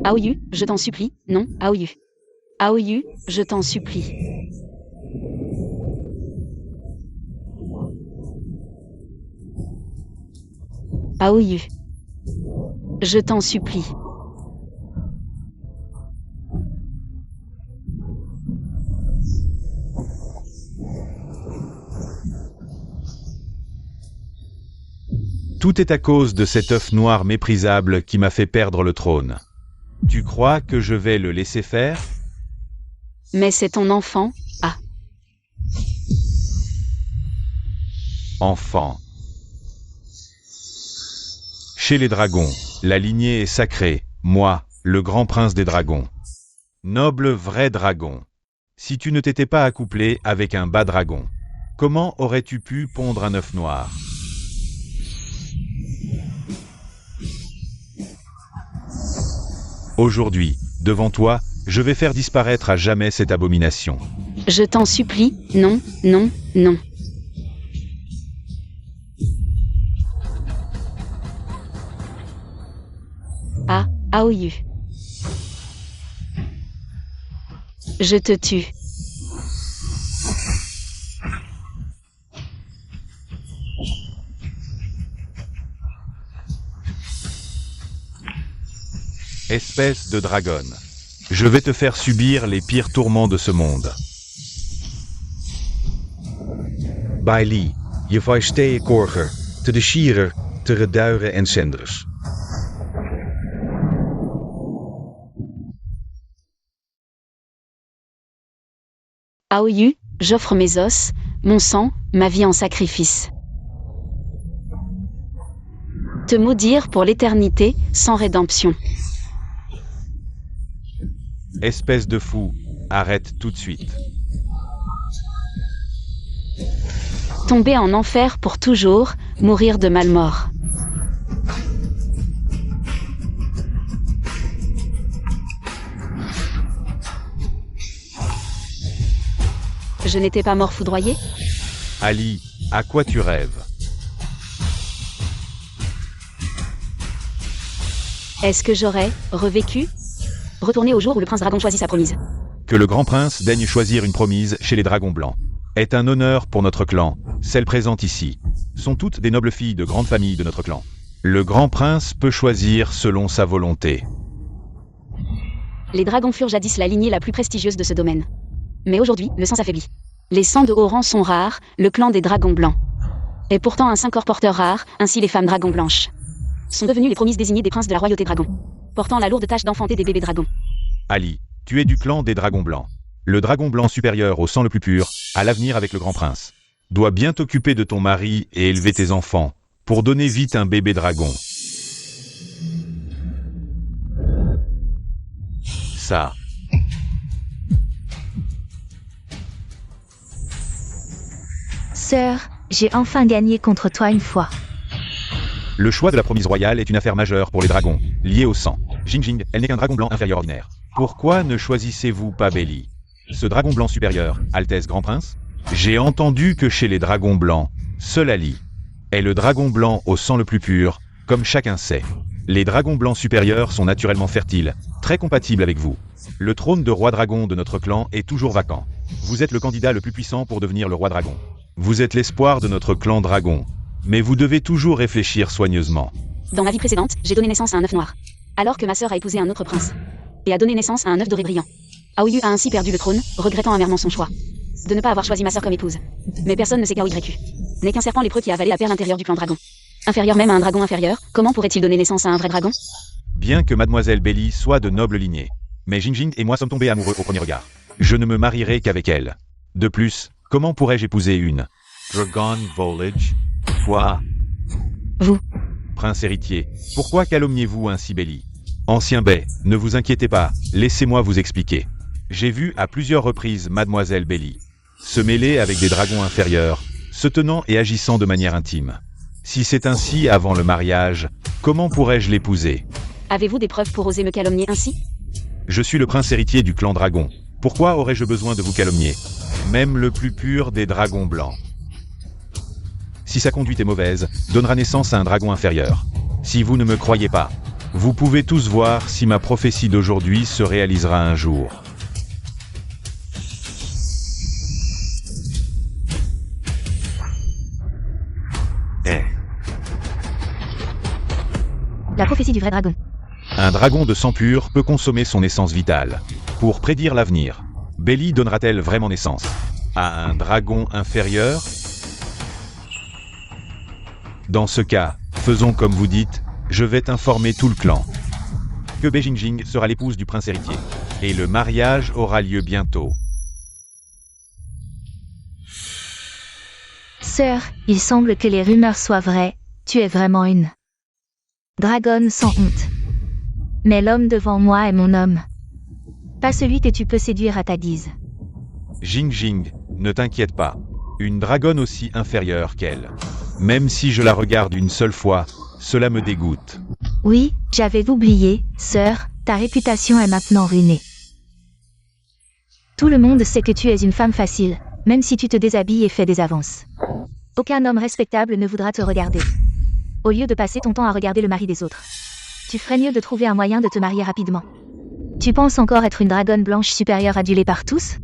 Aoyu, je t'en supplie, non, Aoyu. Aoyu, je t'en supplie. Aoyu. Je t'en supplie. Tout est à cause de cet œuf noir méprisable qui m'a fait perdre le trône. Tu crois que je vais le laisser faire ? Mais c'est ton enfant, ah. Enfant. Chez les dragons, la lignée est sacrée, moi, le grand prince des dragons. Noble vrai dragon. Si tu ne t'étais pas accouplé avec un bas dragon, comment aurais-tu pu pondre un œuf noir ? Aujourd'hui, devant toi, je vais faire disparaître à jamais cette abomination. Je t'en supplie, non, non, non. Ah, Aoyu. Je te tue. Espèce de dragonne. Je vais te faire subir les pires tourments de ce monde. Bailey, je vai stee korger, te de Shierer, te Reduire en Senders. Aoyu, j'offre mes os, mon sang, ma vie en sacrifice. Te maudire pour l'éternité, sans rédemption. Espèce de fou, arrête tout de suite. Tomber en enfer pour toujours, mourir de malmort. Je n'étais pas mort foudroyé ? Ali, à quoi tu rêves ? Est-ce que j'aurais revécu ? Retourner au jour où le prince dragon choisit sa promise. Que le grand prince daigne choisir une promise chez les dragons blancs est un honneur pour notre clan. Celles présentes ici sont toutes des nobles filles de grandes familles de notre clan. Le grand prince peut choisir selon sa volonté. Les dragons furent jadis la lignée la plus prestigieuse de ce domaine. Mais aujourd'hui, le sang s'affaiblit. Les sangs de haut rang sont rares, le clan des dragons blancs. Et pourtant un saint corps porteur rare, ainsi les femmes dragons blanches sont devenues les promises désignées des princes de la royauté dragon, portant la lourde tâche d'enfanter des bébés dragons. Ali, tu es du clan des dragons blancs. Le dragon blanc supérieur au sang le plus pur, à l'avenir avec le grand prince, doit bien t'occuper de ton mari et élever tes enfants, pour donner vite un bébé dragon. Ça. Sœur, j'ai enfin gagné contre toi une fois. Le choix de la promise royale est une affaire majeure pour les dragons, liée au sang. Jingjing, elle n'est qu'un dragon blanc inférieur ordinaire. Pourquoi ne choisissez-vous pas Bailey ? Ce dragon blanc supérieur, Altesse Grand Prince ? J'ai entendu que chez les dragons blancs, seul Ali est le dragon blanc au sang le plus pur, comme chacun sait. Les dragons blancs supérieurs sont naturellement fertiles, très compatibles avec vous. Le trône de roi dragon de notre clan est toujours vacant. Vous êtes le candidat le plus puissant pour devenir le roi dragon. Vous êtes l'espoir de notre clan dragon. Mais vous devez toujours réfléchir soigneusement. Dans ma vie précédente, j'ai donné naissance à un œuf noir. Alors que ma sœur a épousé un autre prince. Et a donné naissance à un œuf doré brillant. Aoyu a ainsi perdu le trône, regrettant amèrement son choix de ne pas avoir choisi ma sœur comme épouse. Mais personne ne sait qu'Aoyu n'est qu'un serpent lépreux qui a avalé la perle intérieure du clan dragon. Inférieur même à un dragon inférieur, comment pourrait-il donner naissance à un vrai dragon ? Bien que mademoiselle Bailey soit de noble lignée, mais Jingjing et moi sommes tombés amoureux au premier regard. Je ne me marierai qu'avec elle. De plus, comment pourrais-je épouser une Dragon Volage ? Quoi ? Vous. Prince héritier, pourquoi calomniez-vous ainsi Bailey ? Ancien Bay, ne vous inquiétez pas, laissez-moi vous expliquer. J'ai vu à plusieurs reprises mademoiselle Bailey se mêler avec des dragons inférieurs, se tenant et agissant de manière intime. Si c'est ainsi avant le mariage, comment pourrais-je l'épouser ? Avez-vous des preuves pour oser me calomnier ainsi ? Je suis le prince héritier du clan dragon. Pourquoi aurais-je besoin de vous calomnier ? Même le plus pur des dragons blancs. Si sa conduite est mauvaise, donnera naissance à un dragon inférieur. Si vous ne me croyez pas, Vous pouvez tous voir si ma prophétie d'aujourd'hui se réalisera un jour. La prophétie du vrai dragon. Un dragon de sang pur peut consommer son essence vitale. Pour prédire l'avenir, Belly donnera-t-elle vraiment naissance à un dragon inférieur? Dans ce cas, faisons comme vous dites, je vais t'informer tout le clan que Beijingjing sera l'épouse du prince héritier, et le mariage aura lieu bientôt. Sœur, il semble que les rumeurs soient vraies, tu es vraiment une dragonne sans honte. Mais l'homme devant moi est mon homme. Pas celui que tu peux séduire à ta guise. Jingjing, ne t'inquiète pas. Une dragonne aussi inférieure qu'elle. Même si je la regarde une seule fois, cela me dégoûte. Oui, j'avais oublié, sœur, ta réputation est maintenant ruinée. Tout le monde sait que tu es une femme facile, même si tu te déshabilles et fais des avances. Aucun homme respectable ne voudra te regarder. Au lieu de passer ton temps à regarder le mari des autres, tu ferais mieux de trouver un moyen de te marier rapidement. Tu penses encore être une dragonne blanche supérieure adulée par tous?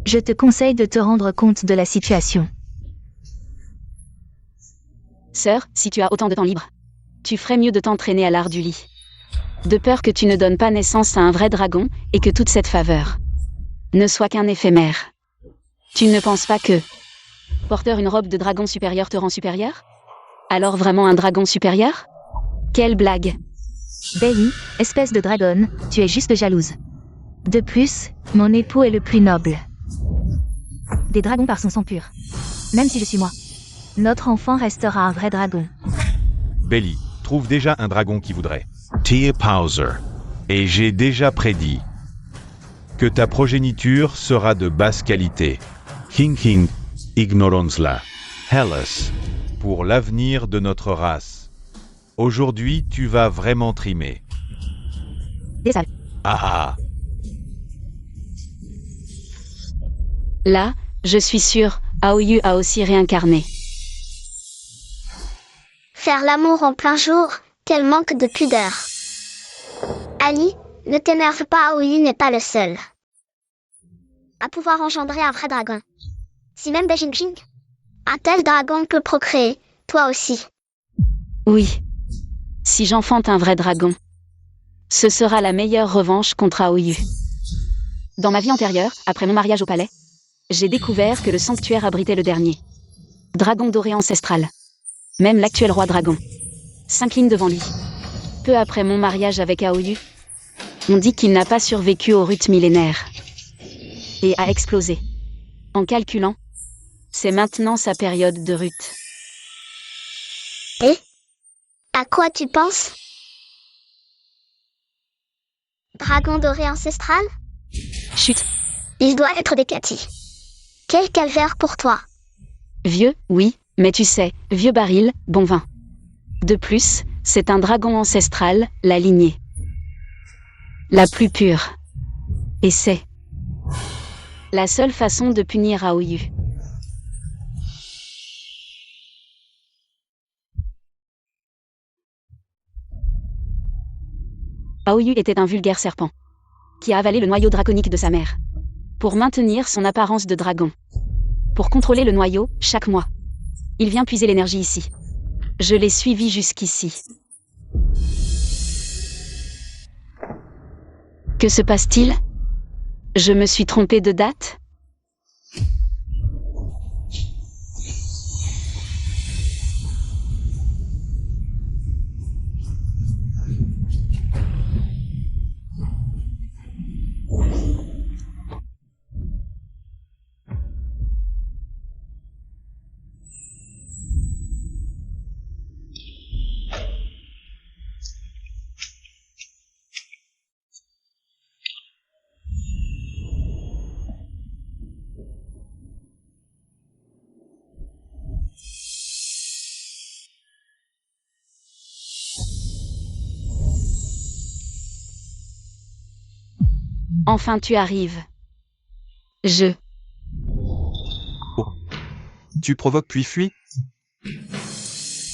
Je te conseille de te rendre compte de la situation. Sœur, si tu as autant de temps libre, tu ferais mieux de t'entraîner à l'art du lit. De peur que tu ne donnes pas naissance à un vrai dragon et que toute cette faveur ne soit qu'un éphémère. Tu ne penses pas que porteur une robe de dragon supérieur te rend supérieur? Alors vraiment un dragon supérieur? Quelle blague! Belly, espèce de dragonne, tu es juste jalouse. De plus, mon époux est le plus noble des dragons par son sang pur. Même si je suis moi, notre enfant restera un vrai dragon. Belly, trouve déjà un dragon qui voudrait. Tia Pauser. Et j'ai déjà prédit que ta progéniture sera de basse qualité. King, ignorons-la. Hellas, pour l'avenir de notre race. Aujourd'hui, tu vas vraiment trimer. Des salles. Ah ah. Là, je suis sûre, Aoyu a aussi réincarné. Faire l'amour en plein jour, quel manque de pudeur. Ali, ne t'énerve pas, Aoyu n'est pas le seul à pouvoir engendrer un vrai dragon. Si même Beijingjing, un tel dragon peut procréer, toi aussi. Oui. Si j'enfante un vrai dragon, ce sera la meilleure revanche contre Aoyu. Dans ma vie antérieure, après mon mariage au palais, j'ai découvert que le sanctuaire abritait le dernier dragon doré ancestral. Même l'actuel roi dragon s'incline devant lui. Peu après mon mariage avec Aoyu, on dit qu'il n'a pas survécu aux rutes millénaires et a explosé. En calculant, c'est maintenant sa période de rute. Et à quoi tu penses? Dragon doré ancestral? Chut. Il doit être décati. Quel calvaire pour toi. Vieux, oui, mais tu sais, vieux baril, bon vin. De plus, c'est un dragon ancestral, la lignée la plus pure. Et c'est la seule façon de punir Aoyu. Aoyu était un vulgaire serpent qui a avalé le noyau draconique de sa mère pour maintenir son apparence de dragon. Pour contrôler le noyau, chaque mois, il vient puiser l'énergie ici. Je l'ai suivi jusqu'ici. Que se passe-t-il? Je me suis trompée de date? Enfin tu arrives. Oh. Tu provoques puis fuis?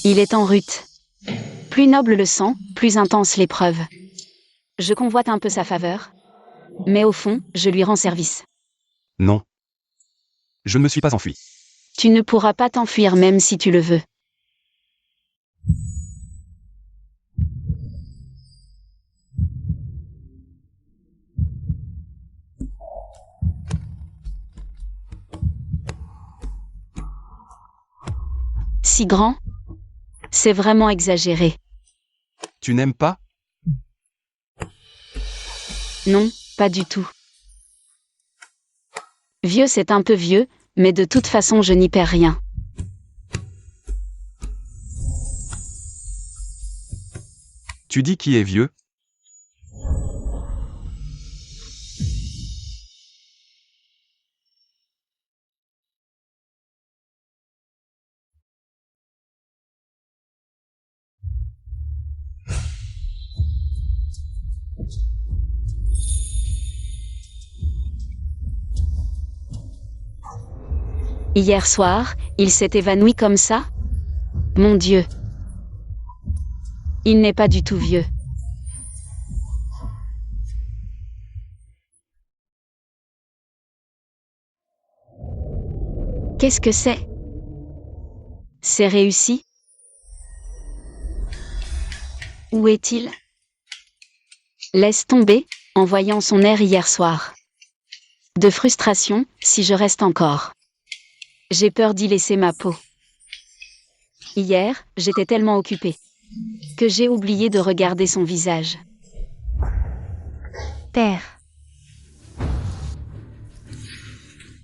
Il est en rute. Plus noble le sang, plus intense l'épreuve. Je convoite un peu sa faveur. Mais au fond, je lui rends service. Non. Je ne me suis pas enfui. Tu ne pourras pas t'enfuir même si tu le veux. Si grand? C'est vraiment exagéré. Tu n'aimes pas? Non, pas du tout. Vieux, c'est un peu vieux, mais de toute façon je n'y perds rien. Tu dis qui est vieux? Hier soir, il s'est évanoui comme ça? Mon Dieu. Il n'est pas du tout vieux. Qu'est-ce que c'est? C'est réussi? Où est-il? Laisse tomber, en voyant son air hier soir. De frustration, si je reste encore. J'ai peur d'y laisser ma peau. Hier, j'étais tellement occupée que j'ai oublié de regarder son visage. Père.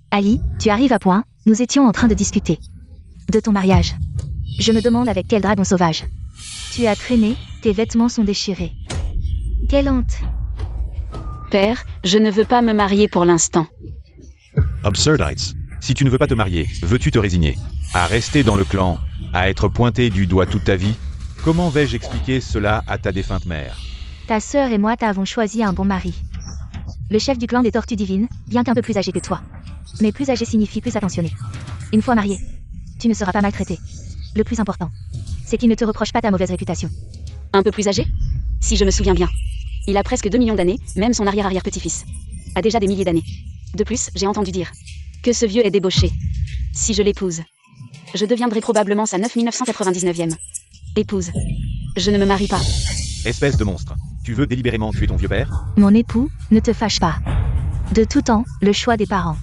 Ali, tu arrives à point, nous étions en train de discuter. De ton mariage. Je me demande avec quel dragon sauvage. Tu as traîné, tes vêtements sont déchirés. Quelle honte. Père, je ne veux pas me marier pour l'instant. Absurdites. Si tu ne veux pas te marier, veux-tu te résigner à rester dans le clan, à être pointé du doigt toute ta vie? Comment vais-je expliquer cela à ta défunte mère? Ta sœur et moi t'avons choisi un bon mari. Le chef du clan des Tortues Divines, bien qu'un peu plus âgé que toi. Mais plus âgé signifie plus attentionné. Une fois marié, tu ne seras pas maltraité. Le plus important, c'est qu'il ne te reproche pas ta mauvaise réputation. Un peu plus âgé? Si je me souviens bien. Il a presque 2 millions d'années, même son arrière-arrière-petit-fils a déjà des milliers d'années. De plus, j'ai entendu dire que ce vieux est débauché. Si je l'épouse, je deviendrai probablement sa 9999e épouse. Je ne me marie pas. Espèce de monstre. Tu veux délibérément tuer ton vieux père? Mon époux, ne te fâche pas. De tout temps, le choix des parents.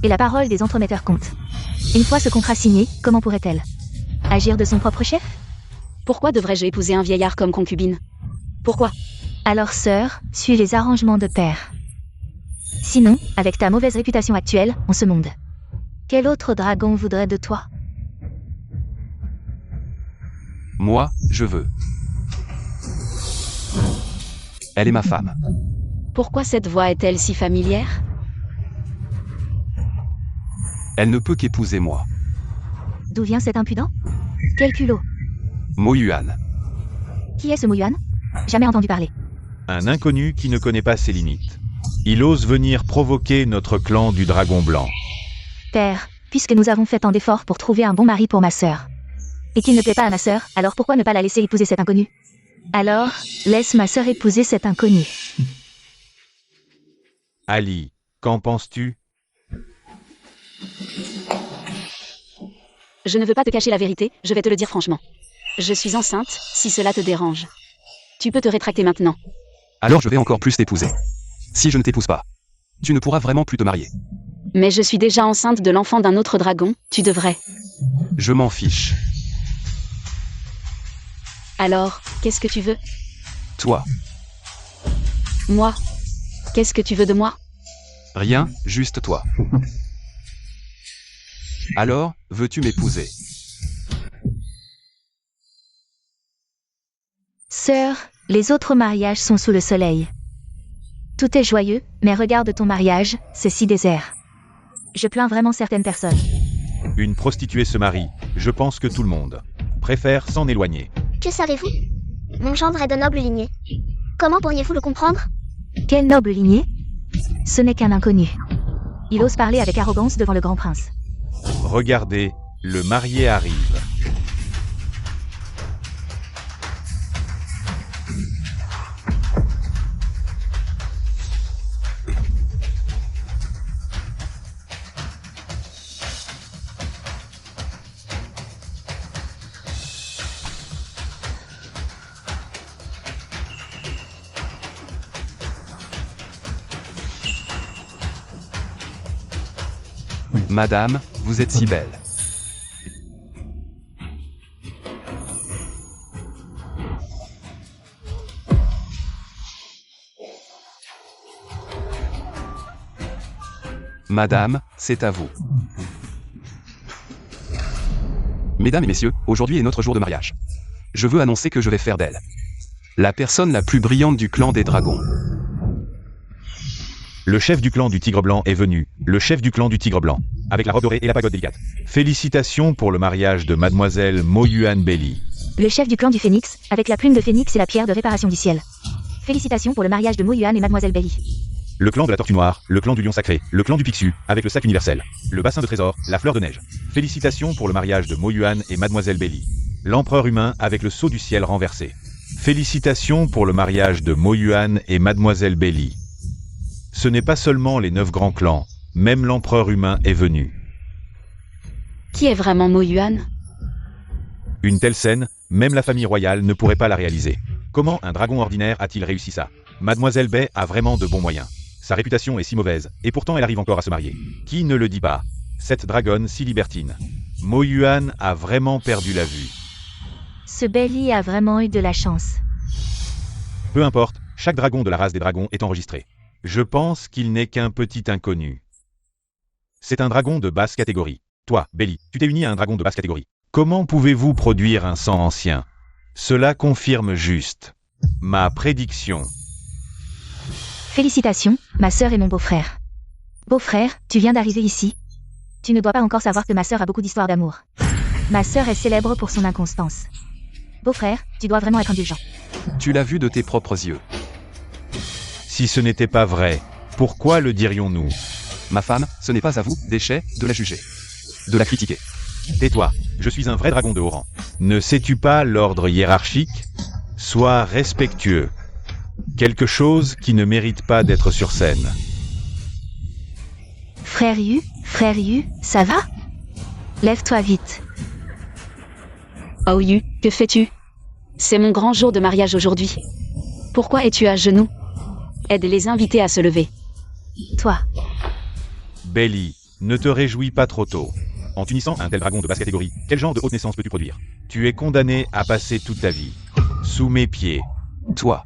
Et la parole des entremetteurs compte. Une fois ce contrat signé, comment pourrait-elle agir de son propre chef? Pourquoi devrais-je épouser un vieillard comme concubine? Pourquoi? Alors sœur, suis les arrangements de père. Sinon, avec ta mauvaise réputation actuelle, en ce monde, quel autre dragon voudrait de toi? Moi, je veux. Elle est ma femme. Pourquoi cette voix est-elle si familière? Elle ne peut qu'épouser moi. D'où vient cet impudent? Quel culot? Mo-Yuan. Qui est ce Mo-Yuan? Jamais entendu parler. Un inconnu qui ne connaît pas ses limites. Il ose venir provoquer notre clan du Dragon Blanc. Père, puisque nous avons fait tant d'efforts pour trouver un bon mari pour ma sœur, et qu'il ne plaît pas à ma sœur, alors pourquoi ne pas la laisser épouser cet inconnu? Alors, laisse ma sœur épouser cet inconnu. Ali, qu'en penses-tu? Je ne veux pas te cacher la vérité, je vais te le dire franchement. Je suis enceinte, si cela te dérange. Tu peux te rétracter maintenant. Alors je vais encore plus t'épouser. Si je ne t'épouse pas, tu ne pourras vraiment plus te marier. Mais je suis déjà enceinte de l'enfant d'un autre dragon, tu devrais. Je m'en fiche. Alors, qu'est-ce que tu veux? Toi, Moi? Qu'est-ce que tu veux de moi? rien, juste toi. Alors, veux-tu m'épouser? Sœur, les autres mariages sont sous le soleil. Tout est joyeux, mais regarde ton mariage, c'est si désert. Je plains vraiment certaines personnes. Une prostituée se marie. Je pense que tout le monde préfère s'en éloigner. Que savez-vous? Mon gendre est de noble lignée. Comment pourriez-vous le comprendre? Quelle noble lignée? Ce n'est qu'un inconnu. Il ose parler avec arrogance devant le grand prince. Regardez, le marié arrive. Madame, vous êtes si belle. Madame, c'est à vous. Mesdames et messieurs, aujourd'hui est notre jour de mariage. Je veux annoncer que je vais faire d'elle la personne la plus brillante du clan des dragons. Le chef du clan du Tigre Blanc est venu, le chef du clan du Tigre Blanc, avec la robe dorée et la pagode délicate. Félicitations pour le mariage de mademoiselle Mo-Yuan Belli. Le chef du clan du Phénix, avec la plume de Phénix et la pierre de réparation du ciel. Félicitations pour le mariage de Mo-Yuan et mademoiselle Belli. Le clan de la Tortue Noire, le clan du Lion Sacré, le clan du Pixiu, avec le sac universel, le bassin de trésor, la fleur de neige. Félicitations pour le mariage de Mo-Yuan et mademoiselle Belli. L'empereur humain avec le sceau du ciel renversé. Félicitations pour le mariage de Mo-Yuan et mademoiselle Belli. Ce n'est pas seulement les 9 grands clans, même l'empereur humain est venu. Qui est vraiment Mo-Yuan? Une telle scène, même la famille royale ne pourrait pas la réaliser. Comment un dragon ordinaire a-t-il réussi ça? Mademoiselle Bai a vraiment de bons moyens. Sa réputation est si mauvaise, et pourtant elle arrive encore à se marier. Qui ne le dit pas? Cette dragonne si libertine. Mo-Yuan a vraiment perdu la vue. Ce Belli a vraiment eu de la chance. Peu importe, chaque dragon de la race des dragons est enregistré. Je pense qu'il n'est qu'un petit inconnu. C'est un dragon de basse catégorie. Toi, Belli, tu t'es uni à un dragon de basse catégorie. Comment pouvez-vous produire un sang ancien? Cela confirme juste ma prédiction. Félicitations, ma sœur et mon beau-frère. Beau-frère, tu viens d'arriver ici. Tu ne dois pas encore savoir que ma sœur a beaucoup d'histoires d'amour. Ma sœur est célèbre pour son inconstance. Beau-frère, tu dois vraiment être indulgent. Tu l'as vu de tes propres yeux. Si ce n'était pas vrai, pourquoi le dirions-nous? Ma femme, ce n'est pas à vous, déchet, de la juger. De la critiquer. Tais-toi, je suis un vrai dragon de haut rang. Ne sais-tu pas l'ordre hiérarchique? Sois respectueux. Quelque chose qui ne mérite pas d'être sur scène. Frère Yu, ça va? Lève-toi vite. Aoyu, que fais-tu? C'est mon grand jour de mariage aujourd'hui. Pourquoi es-tu à genoux? Aide les invités à se lever. Toi. Belli, ne te réjouis pas trop tôt. En unissant un tel dragon de basse catégorie, quel genre de haute naissance peux-tu produire? Tu es condamné à passer toute ta vie sous mes pieds. Toi.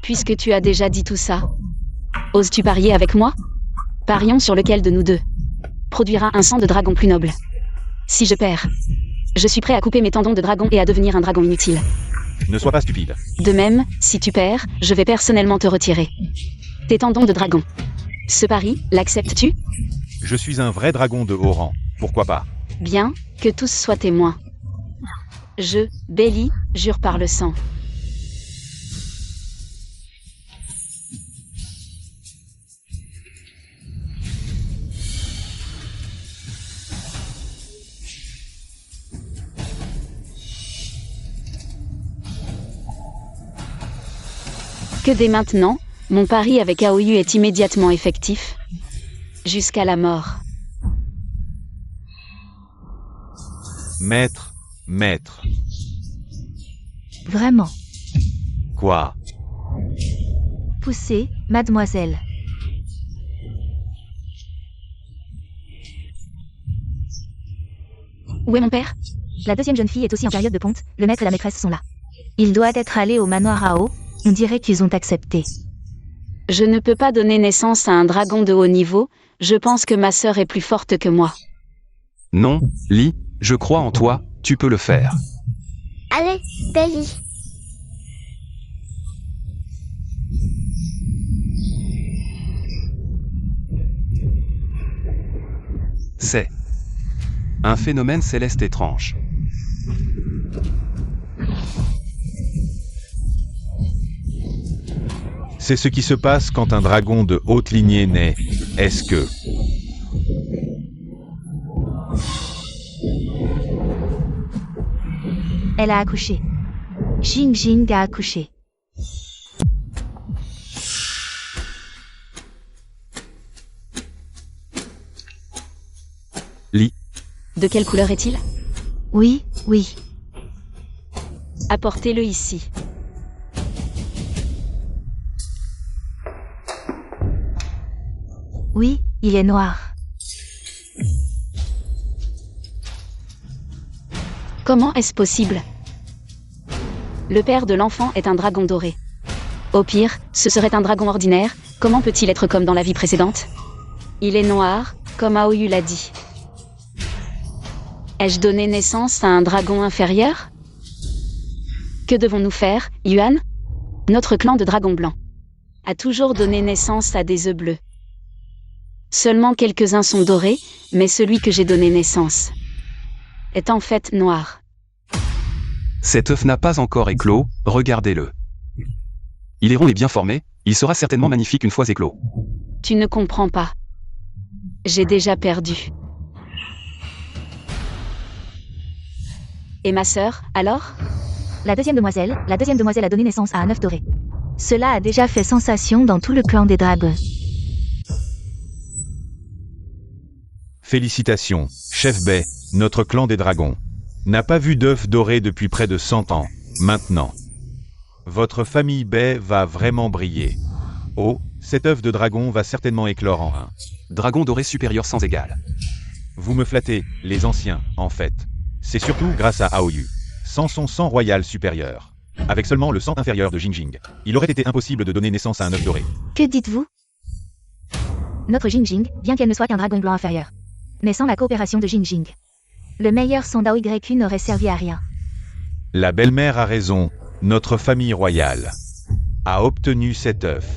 Puisque tu as déjà dit tout ça, oses-tu parier avec moi? Parions sur lequel de nous deux produira un sang de dragon plus noble. Si je perds, je suis prêt à couper mes tendons de dragon et à devenir un dragon inutile. Ne sois pas stupide. De même, si tu perds, je vais personnellement te retirer tes tendons de dragon. Ce pari, l'acceptes-tu? Je suis un vrai dragon de haut rang. Pourquoi pas? Bien, que tous soient témoins. Je, Belli, jure par le sang. Que dès maintenant, mon pari avec Aoyu est immédiatement effectif. Jusqu'à la mort. Maître. Vraiment. Quoi? Poussez, mademoiselle. Où est mon père? La deuxième jeune fille est aussi en période de ponte, le maître et la maîtresse sont là. Ils doivent être allés au manoir Ao, on dirait qu'ils ont accepté. Je ne peux pas donner naissance à un dragon de haut niveau, je pense que ma sœur est plus forte que moi. Non, Li, je crois en toi, tu peux le faire. Allez, Belli. C'est un phénomène céleste étrange. C'est ce qui se passe quand un dragon de haute lignée naît. Est-ce que... Elle a accouché. Jing a accouché. Li, De quelle couleur est-il? Oui. Apportez-le ici. Oui, il est noir. Comment est-ce possible? Le père de l'enfant est un dragon doré. Au pire, ce serait un dragon ordinaire, comment peut-il être comme dans la vie précédente? Il est noir, comme Aoyu l'a dit. Ai-je donné naissance à un dragon inférieur? Que devons-nous faire, Yuan? Notre clan de dragons blancs a toujours donné naissance à des œufs bleus. Seulement quelques-uns sont dorés, mais celui que j'ai donné naissance est en fait noir. Cet œuf n'a pas encore éclos, regardez-le. Il est rond et bien formé, il sera certainement magnifique une fois éclos. Tu ne comprends pas. J'ai déjà perdu. Et ma sœur, alors? La deuxième demoiselle a donné naissance à un œuf doré. Cela a déjà fait sensation dans tout le clan des dragons. Félicitations, chef Bai, notre clan des dragons n'a pas vu d'œuf doré depuis près de 100 ans, maintenant. Votre famille Bai va vraiment briller. Oh, cet œuf de dragon va certainement éclore en un. Dragon doré supérieur sans égal. Vous me flattez, les anciens, en fait. C'est surtout grâce à Aoyu. Sans son sang royal supérieur. Avec seulement le sang inférieur de Jingjing, il aurait été impossible de donner naissance à un œuf doré. Que dites-vous? Notre Jingjing, bien qu'elle ne soit qu'un dragon blanc inférieur. Mais sans la coopération de Jingjing, le meilleur son d'AoYu n'aurait servi à rien. La belle-mère a raison, notre famille royale a obtenu cet œuf.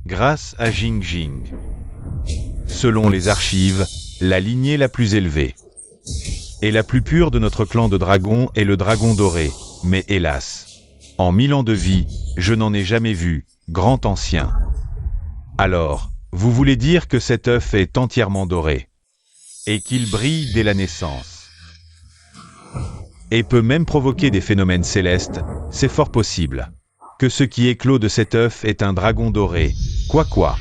Grâce à Jingjing. Selon les archives, la lignée la plus élevée et la plus pure de notre clan de dragons est le dragon doré, mais hélas, en 1000 ans de vie, je n'en ai jamais vu, grand ancien. Alors, vous voulez dire que cet œuf est entièrement doré, et qu'il brille dès la naissance, et peut même provoquer des phénomènes célestes, c'est fort possible. Que ce qui éclot de cet œuf est un dragon doré, quoi.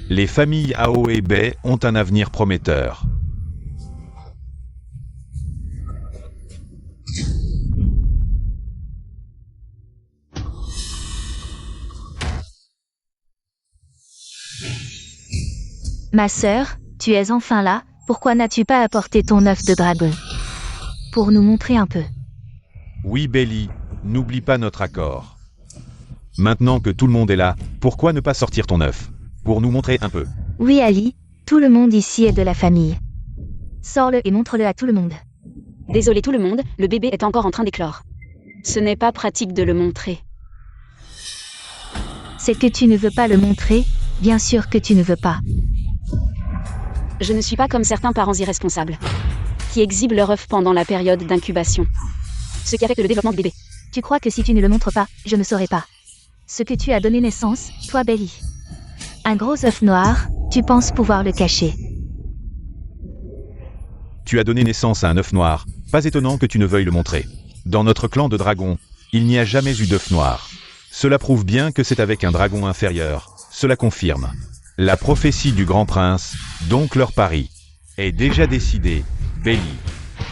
Les familles Ao et Bai ont un avenir prometteur. Ma sœur, tu es enfin là, pourquoi n'as-tu pas apporté ton œuf de dragon? Pour nous montrer un peu. Oui Belly, n'oublie pas notre accord. Maintenant que tout le monde est là, pourquoi ne pas sortir ton œuf? Pour nous montrer un peu. Oui Ali, tout le monde ici est de la famille. Sors-le et montre-le à tout le monde. Désolé tout le monde, le bébé est encore en train d'éclore. Ce n'est pas pratique de le montrer. C'est que tu ne veux pas le montrer, bien sûr que tu ne veux pas. Je ne suis pas comme certains parents irresponsables, qui exhibent leur œuf pendant la période d'incubation. Ce qui affecte le développement du bébé. Tu crois que si tu ne le montres pas, je ne saurais pas. Ce que tu as donné naissance, toi Belly. Un gros œuf noir, tu penses pouvoir le cacher. Tu as donné naissance à un œuf noir, pas étonnant que tu ne veuilles le montrer. Dans notre clan de dragons, il n'y a jamais eu d'œuf noir. Cela prouve bien que c'est avec un dragon inférieur, cela confirme. La prophétie du grand prince, donc leur pari, est déjà décidée, Belly.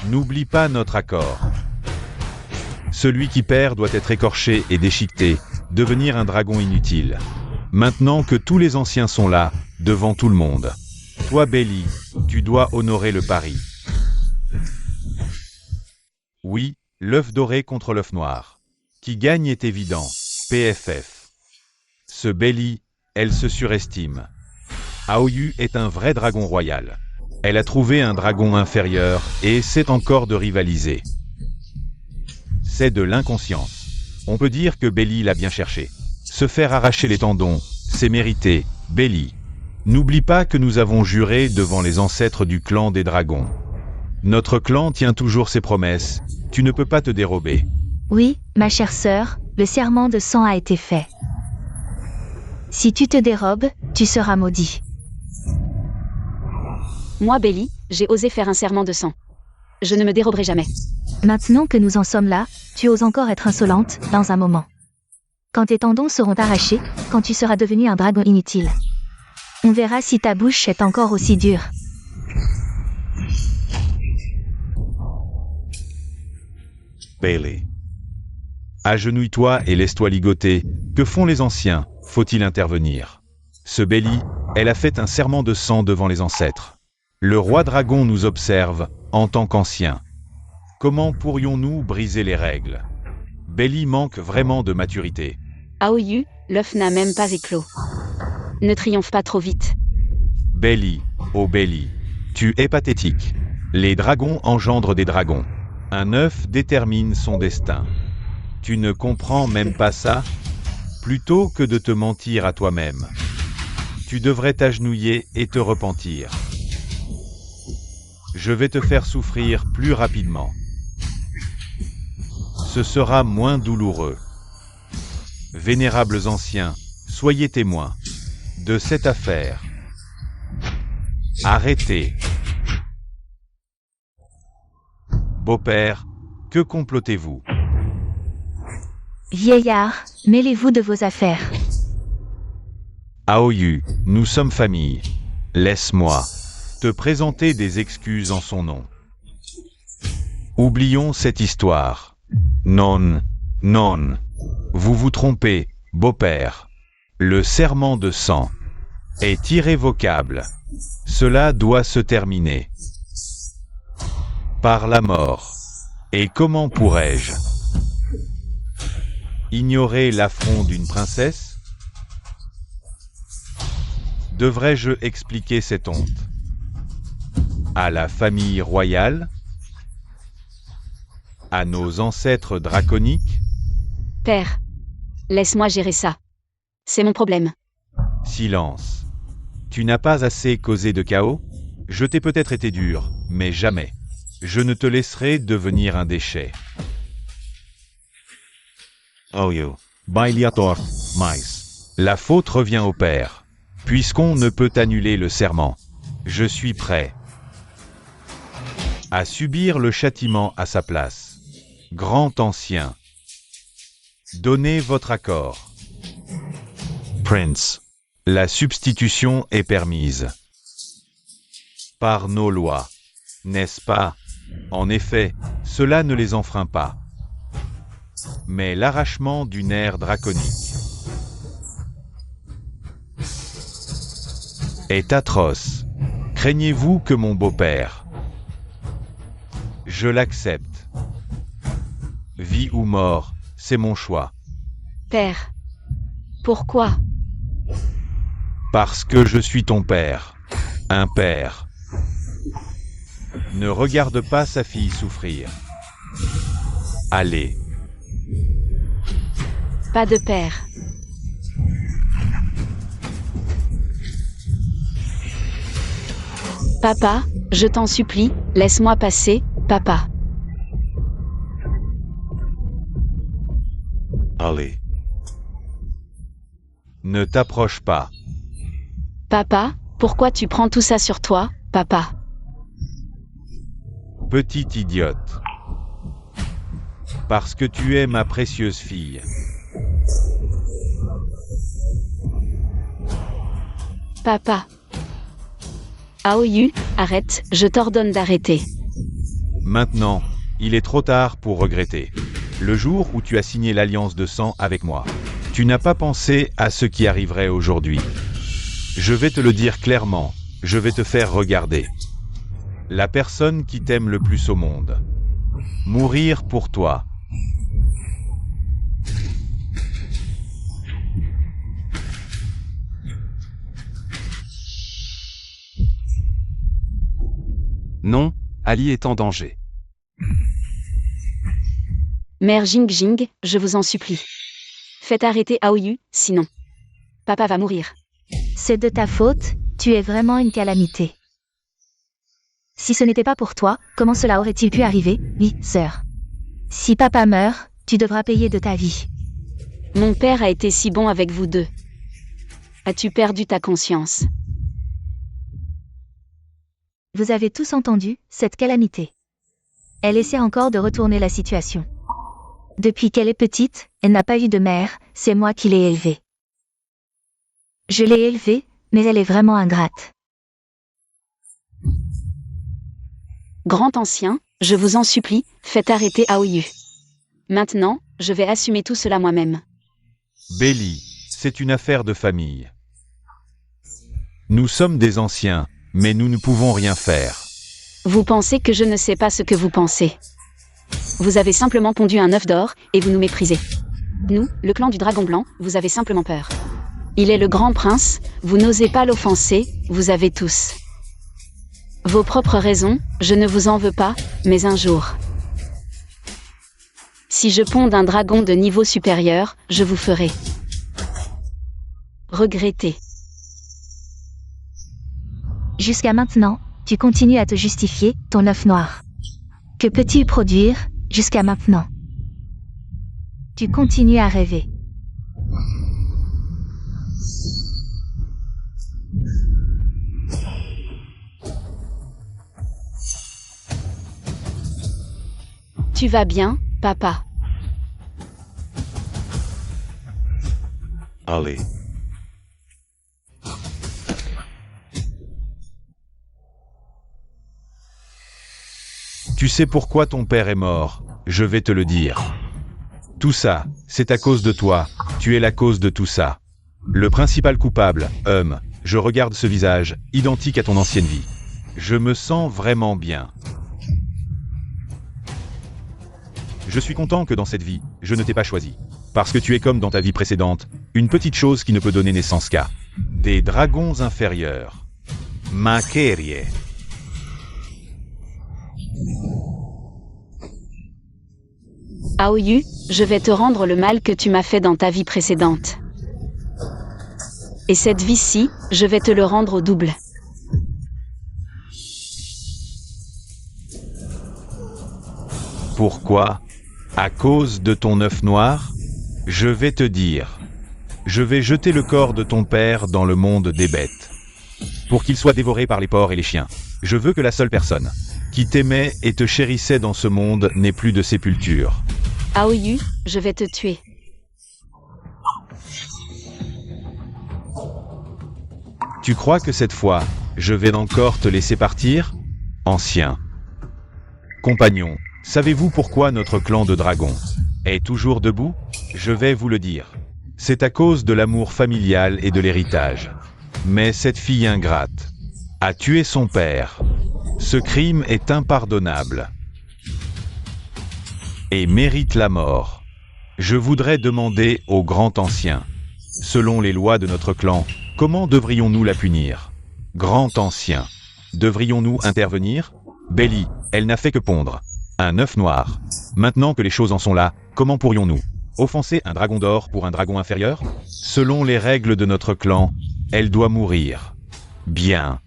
N'oublie pas notre accord. Celui qui perd doit être écorché et déchiqueté, devenir un dragon inutile. Maintenant que tous les anciens sont là, devant tout le monde. Toi Belly, tu dois honorer le pari. Oui, l'œuf doré contre l'œuf noir. Qui gagne est évident, PFF. Ce Belly, elle se surestime. Aoyu est un vrai dragon royal. Elle a trouvé un dragon inférieur et essaie encore de rivaliser. C'est de l'inconscience. On peut dire que Belly l'a bien cherché. Se faire arracher les tendons, c'est mérité, Belly. N'oublie pas que nous avons juré devant les ancêtres du clan des dragons. Notre clan tient toujours ses promesses, tu ne peux pas te dérober. Oui, ma chère sœur, le serment de sang a été fait. Si tu te dérobes, tu seras maudit. Moi Belly, j'ai osé faire un serment de sang. Je ne me déroberai jamais. Maintenant que nous en sommes là, tu oses encore être insolente, dans un moment. Quand tes tendons seront arrachés, quand tu seras devenu un dragon inutile. On verra si ta bouche est encore aussi dure. Bailey. Agenouille-toi et laisse-toi ligoter. Que font les anciens? Faut-il intervenir? Ce Belly, elle a fait un serment de sang devant les ancêtres. Le roi dragon nous observe, en tant qu'ancien. Comment pourrions-nous briser les règles? Belly manque vraiment de maturité. Aoyu, l'œuf n'a même pas éclos. Ne triomphe pas trop vite. Belly, oh Belly, tu es pathétique. Les dragons engendrent des dragons. Un œuf détermine son destin. Tu ne comprends même pas ça? Plutôt que de te mentir à toi-même, tu devrais t'agenouiller et te repentir. Je vais te faire souffrir plus rapidement. Ce sera moins douloureux. Vénérables anciens, soyez témoins de cette affaire. Arrêtez. Beau-père, que complotez-vous? Vieillard, mêlez-vous de vos affaires. Aoyu, nous sommes famille. Laisse-moi te présenter des excuses en son nom. Oublions cette histoire. Non, non. Vous vous trompez, beau-père. Le serment de sang est irrévocable. Cela doit se terminer par la mort. Et comment pourrais-je ignorer l'affront d'une princesse? Devrais-je expliquer cette honte à la famille royale? À nos ancêtres draconiques? Père, laisse-moi gérer ça. C'est mon problème. Silence. Tu n'as pas assez causé de chaos? Je t'ai peut-être été dur, mais jamais. Je ne te laisserai devenir un déchet. Aoyu, Bailiator, mais. La faute revient au père. Puisqu'on ne peut annuler le serment, je suis prêt à subir le châtiment à sa place. Grand ancien, donnez votre accord. Prince, la substitution est permise par nos lois, n'est-ce pas? En effet, cela ne les enfreint pas. Mais l'arrachement d'une ère draconique est atroce. Craignez-vous que mon beau-père? Je l'accepte. Vie ou mort, c'est mon choix. Père, pourquoi? Parce que je suis ton père. Un père ne regarde pas sa fille souffrir. Allez. Pas de père. Papa, je t'en supplie, laisse-moi passer, papa. Allez. Ne t'approche pas. Papa, pourquoi tu prends tout ça sur toi, papa? Petite idiote. Parce que tu es ma précieuse fille. Papa. Aoyu, arrête, je t'ordonne d'arrêter. Maintenant, il est trop tard pour regretter. Le jour où tu as signé l'alliance de sang avec moi, tu n'as pas pensé à ce qui arriverait aujourd'hui. Je vais te le dire clairement, je vais te faire regarder. La personne qui t'aime le plus au monde. Mourir pour toi. Non, Ali est en danger. Mère Jing, je vous en supplie. Faites arrêter Aoyu, sinon. Papa va mourir. C'est de ta faute, tu es vraiment une calamité. Si ce n'était pas pour toi, comment cela aurait-il pu arriver? Oui, sœur. Si papa meurt, tu devras payer de ta vie. Mon père a été si bon avec vous deux. As-tu perdu ta conscience? Vous avez tous entendu, cette calamité. Elle essaie encore de retourner la situation. Depuis qu'elle est petite, elle n'a pas eu de mère, c'est moi qui l'ai élevée. Je l'ai élevée, mais elle est vraiment ingrate. Grand ancien, je vous en supplie, faites arrêter Aoyu. Maintenant, je vais assumer tout cela moi-même. Belly, c'est une affaire de famille. Nous sommes des anciens, mais nous ne pouvons rien faire. Vous pensez que je ne sais pas ce que vous pensez. Vous avez simplement pondu un œuf d'or, et vous nous méprisez. Nous, le clan du dragon blanc, vous avez simplement peur. Il est le grand prince, vous n'osez pas l'offenser, vous avez tous vos propres raisons, je ne vous en veux pas, mais un jour. Si je ponds un dragon de niveau supérieur, je vous ferai regretter. Jusqu'à maintenant, tu continues à te justifier, ton œuf noir. Que peux-tu produire, jusqu'à maintenant? Tu continues à rêver. Tu vas bien, papa? Allez. Tu sais pourquoi ton père est mort, je vais te le dire. Tout ça, c'est à cause de toi, tu es la cause de tout ça. Le principal coupable, je regarde ce visage, identique à ton ancienne vie. Je me sens vraiment bien. Je suis content que dans cette vie, je ne t'ai pas choisi. Parce que tu es comme dans ta vie précédente, une petite chose qui ne peut donner naissance qu'à des dragons inférieurs. Maquerie. Aoyu, je vais te rendre le mal que tu m'as fait dans ta vie précédente. Et cette vie-ci, je vais te le rendre au double. Pourquoi? À cause de ton œuf noir? Je vais te dire. Je vais jeter le corps de ton père dans le monde des bêtes. Pour qu'il soit dévoré par les porcs et les chiens. Je veux que la seule personne qui t'aimait et te chérissait dans ce monde n'ait plus de sépulture. Aoyu, je vais te tuer. Tu crois que cette fois, je vais encore te laisser partir? Ancien compagnon, savez-vous pourquoi notre clan de dragons est toujours debout? Je vais vous le dire. C'est à cause de l'amour familial et de l'héritage. Mais cette fille ingrate a tué son père. Ce crime est impardonnable et mérite la mort. Je voudrais demander au grand ancien, selon les lois de notre clan, comment devrions-nous la punir? Grand ancien, devrions-nous intervenir? Belly, elle n'a fait que pondre un œuf noir. Maintenant que les choses en sont là, comment pourrions-nous offenser un dragon d'or pour un dragon inférieur? Selon les règles de notre clan, elle doit mourir. Bien.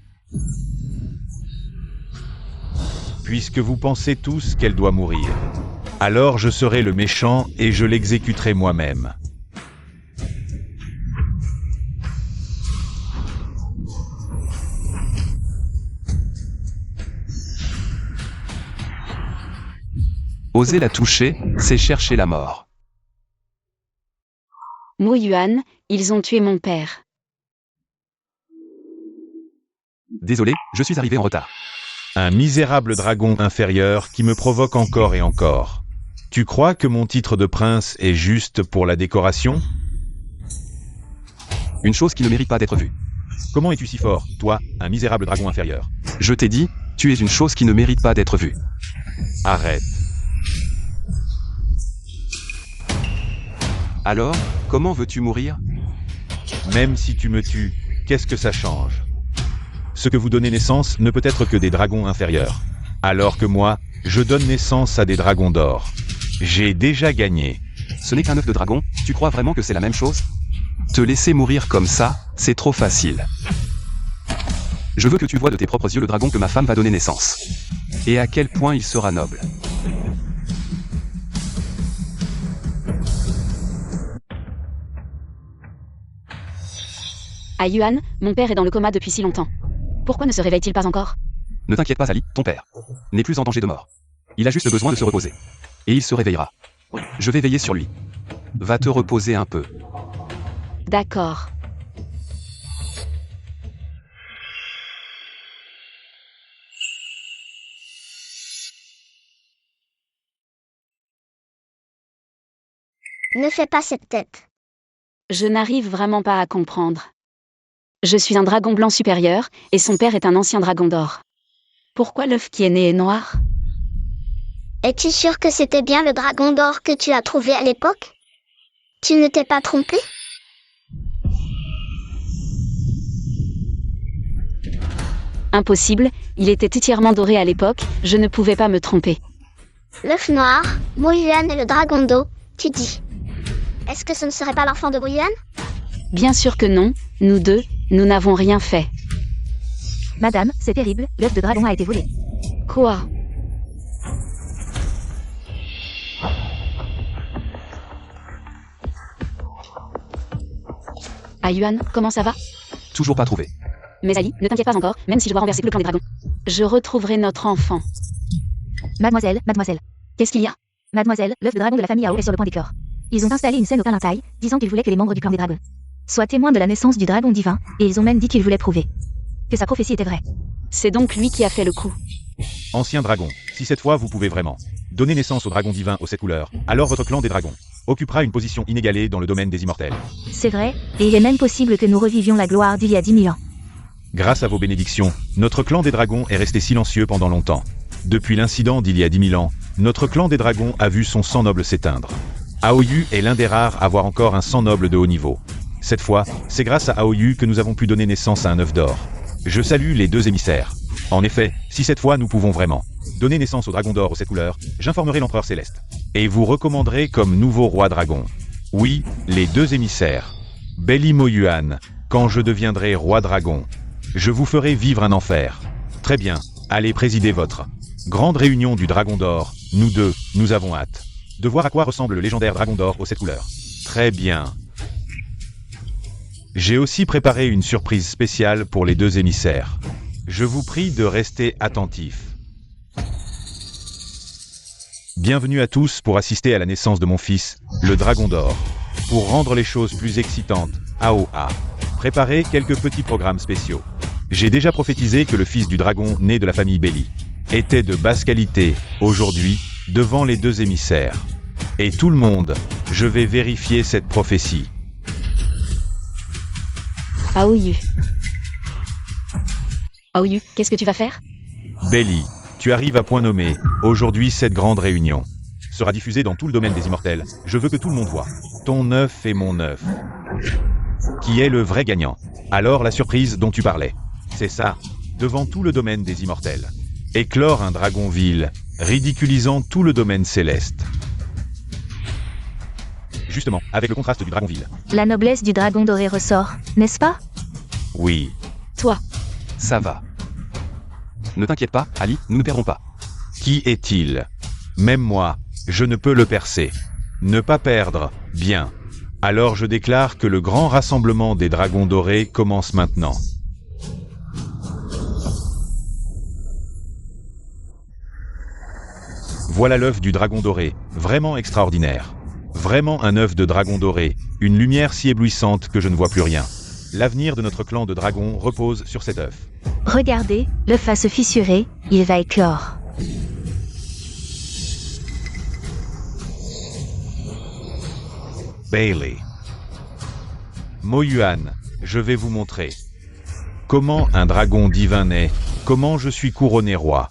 Puisque vous pensez tous qu'elle doit mourir, alors je serai le méchant et je l'exécuterai moi-même. Oser la toucher, c'est chercher la mort. Mo Yuan, ils ont tué mon père. Désolé, je suis arrivé en retard. Un misérable dragon inférieur qui me provoque encore et encore. Tu crois que mon titre de prince est juste pour la décoration? Une chose qui ne mérite pas d'être vue. Comment es-tu si fort, toi, un misérable dragon inférieur? Je t'ai dit, tu es une chose qui ne mérite pas d'être vue. Arrête. Alors, comment veux-tu mourir? Même si tu me tues, qu'est-ce que ça change? Ce que vous donnez naissance ne peut être que des dragons inférieurs. Alors que moi, je donne naissance à des dragons d'or. J'ai déjà gagné. Ce n'est qu'un œuf de dragon, tu crois vraiment que c'est la même chose? Te laisser mourir comme ça, c'est trop facile. Je veux que tu vois de tes propres yeux le dragon que ma femme va donner naissance. Et à quel point il sera noble. Ah Yuan, mon père est dans le coma depuis si longtemps. Pourquoi ne se réveille-t-il pas encore? Ne t'inquiète pas Ali, ton père n'est plus en danger de mort. Il a juste besoin de se reposer. Et il se réveillera. Je vais veiller sur lui. Va te reposer un peu. D'accord. Ne fais pas cette tête. Je n'arrive vraiment pas à comprendre. Je suis un dragon blanc supérieur, et son père est un ancien dragon d'or. Pourquoi l'œuf qui est né est noir? Es-tu sûr que c'était bien le dragon d'or que tu as trouvé à l'époque? Tu ne t'es pas trompé? Impossible, il était entièrement doré à l'époque, je ne pouvais pas me tromper. L'œuf noir, Mo-Yuan et le dragon d'eau, tu dis. Est-ce que ce ne serait pas l'enfant de Mo-Yuan? Bien sûr que non, nous deux, nous n'avons rien fait. Madame, c'est terrible, l'œuf de dragon a été volé. Quoi? Ah Yuan, comment ça va? Toujours pas trouvé. Mais Ali, ne t'inquiète pas encore, même si je dois renverser tout le clan des dragons. Je retrouverai notre enfant. Mademoiselle, Qu'est-ce qu'il y a? mademoiselle, l'œuf de dragon de la famille Ao est sur le point d'éclore. Ils ont installé une scène au Palintaille, disant qu'ils voulaient que les membres du clan des dragons soient témoins de la naissance du dragon divin, et ils ont même dit qu'ils voulaient prouver que sa prophétie était vraie. C'est donc lui qui a fait le coup. Ancien dragon, si cette fois vous pouvez vraiment donner naissance au dragon divin aux 7 couleurs, alors votre clan des dragons occupera une position inégalée dans le domaine des immortels. C'est vrai, et il est même possible que nous revivions la gloire d'il y a 10 000 ans. Grâce à vos bénédictions, notre clan des dragons est resté silencieux pendant longtemps. Depuis l'incident d'il y a 10 000 ans, notre clan des dragons a vu son sang noble s'éteindre. Aoyu est l'un des rares à avoir encore un sang noble de haut niveau. Cette fois, c'est grâce à Aoyu que nous avons pu donner naissance à un œuf d'or. Je salue les 2 émissaires. En effet, si cette fois nous pouvons vraiment donner naissance au dragon d'or aux 7 couleurs, j'informerai l'empereur céleste. Et vous recommanderai comme nouveau roi dragon. Oui, les 2 émissaires. Beli Mo-Yuan, quand je deviendrai roi dragon, je vous ferai vivre un enfer. Très bien, allez présider votre grande réunion du dragon d'or. Nous deux, nous avons hâte de voir à quoi ressemble le légendaire dragon d'or aux 7 couleurs. Très bien. J'ai aussi préparé une surprise spéciale pour les 2 émissaires. Je vous prie de rester attentifs. Bienvenue à tous pour assister à la naissance de mon fils, le dragon d'or. Pour rendre les choses plus excitantes, Ao a préparé quelques petits programmes spéciaux. J'ai déjà prophétisé que le fils du dragon né de la famille Beli était de basse qualité, aujourd'hui, devant les 2 émissaires. Et tout le monde, je vais vérifier cette prophétie. Aoyu. Aoyu, qu'est-ce que tu vas faire? Beli, tu arrives à point nommé. Aujourd'hui, cette grande réunion sera diffusée dans tout le domaine des immortels. Je veux que tout le monde voit ton œuf et mon œuf. Qui est le vrai gagnant? Alors la surprise dont tu parlais. C'est ça, devant tout le domaine des immortels. Éclore un dragon vil, ridiculisant tout le domaine céleste. Justement, avec le contraste du dragon vil. La noblesse du dragon doré ressort, n'est-ce pas? Oui. Toi. Ça va. Ne t'inquiète pas, Ali, nous ne perdrons pas. Qui est-il? Même moi, je ne peux le percer. Ne pas perdre, bien. Alors je déclare que le grand rassemblement des dragons dorés commence maintenant. Voilà l'œuf du dragon doré, vraiment extraordinaire. Vraiment un œuf de dragon doré, une lumière si éblouissante que je ne vois plus rien. L'avenir de notre clan de dragons repose sur cet œuf. Regardez, l'œuf va se fissurer, il va éclore. Bailey. Mo-Yuan, je vais vous montrer. Comment un dragon divin naît, comment je suis couronné roi.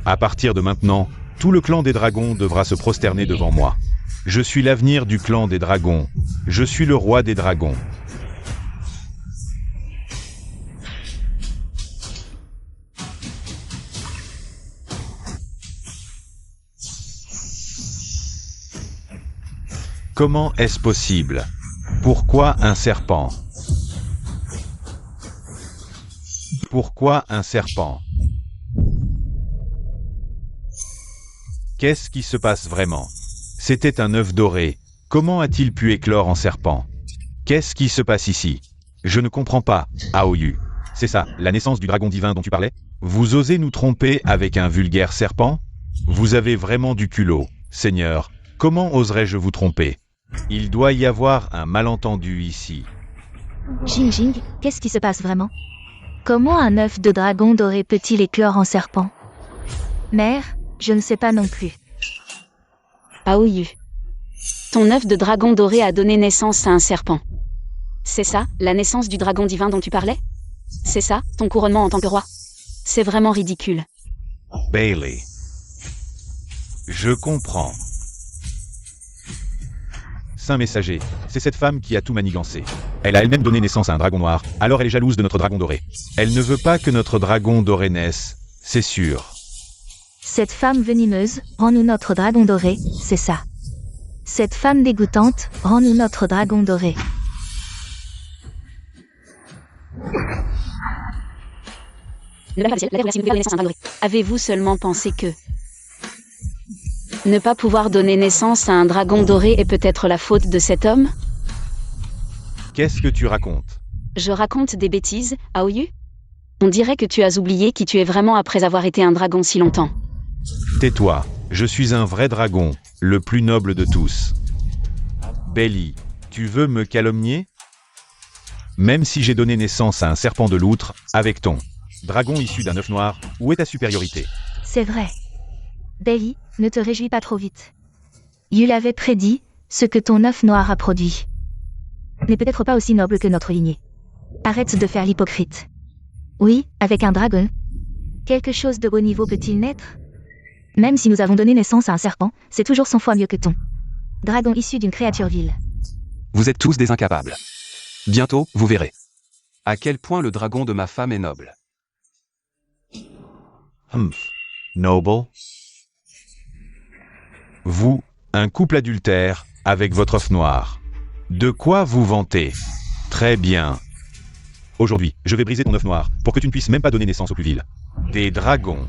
À partir de maintenant, tout le clan des dragons devra se prosterner devant moi. Je suis l'avenir du clan des dragons. Je suis le roi des dragons. Comment est-ce possible? Pourquoi un serpent? Pourquoi un serpent? Qu'est-ce qui se passe vraiment? C'était un œuf doré. Comment a-t-il pu éclore en serpent? Qu'est-ce qui se passe ici? Je ne comprends pas, Aoyu. C'est ça, la naissance du dragon divin dont tu parlais? Vous osez nous tromper avec un vulgaire serpent? Vous avez vraiment du culot, Seigneur. Comment oserais-je vous tromper? Il doit y avoir un malentendu ici. Jing, qu'est-ce qui se passe vraiment? Comment un œuf de dragon doré peut-il éclore en serpent? Mère, je ne sais pas non plus. Aoyu. Ton œuf de dragon doré a donné naissance à un serpent. C'est ça, la naissance du dragon divin dont tu parlais? C'est ça, ton couronnement en tant que roi? C'est vraiment ridicule. Bailey. Je comprends. Saint messager, c'est cette femme qui a tout manigancé. Elle a elle-même donné naissance à un dragon noir, alors elle est jalouse de notre dragon doré. Elle ne veut pas que notre dragon doré naisse, c'est sûr. Cette femme venimeuse, rends-nous notre dragon doré, c'est ça. Cette femme dégoûtante, rends-nous notre dragon doré. Ne la merci, la merci, donner naissance à un dragon doré. Avez-vous seulement pensé que ne pas pouvoir donner naissance à un dragon doré est peut-être la faute de cet homme? Qu'est-ce que tu racontes? Je raconte des bêtises, Aoyu? On dirait que tu as oublié qui tu es vraiment après avoir été un dragon si longtemps. Tais-toi, je suis un vrai dragon, le plus noble de tous. Bailey, tu veux me calomnier? Même si j'ai donné naissance à un serpent de loutre, avec ton dragon issu d'un œuf noir, où est ta supériorité? C'est vrai. Bailey, ne te réjouis pas trop vite. Yul avait prédit ce que ton œuf noir a produit. N'est peut-être pas aussi noble que notre lignée. Arrête de faire l'hypocrite. Oui, avec un dragon. Quelque chose de haut niveau peut-il naître? Même si nous avons donné naissance à un serpent, c'est toujours 100 fois mieux que ton dragon issu d'une créature vile. Vous êtes tous des incapables. Bientôt, vous verrez. À quel point le dragon de ma femme est noble. Noble. Vous, un couple adultère, avec votre œuf noir. De quoi vous vantez? Très bien. Aujourd'hui, je vais briser ton œuf noir, pour que tu ne puisses même pas donner naissance au plus vil. Des dragons.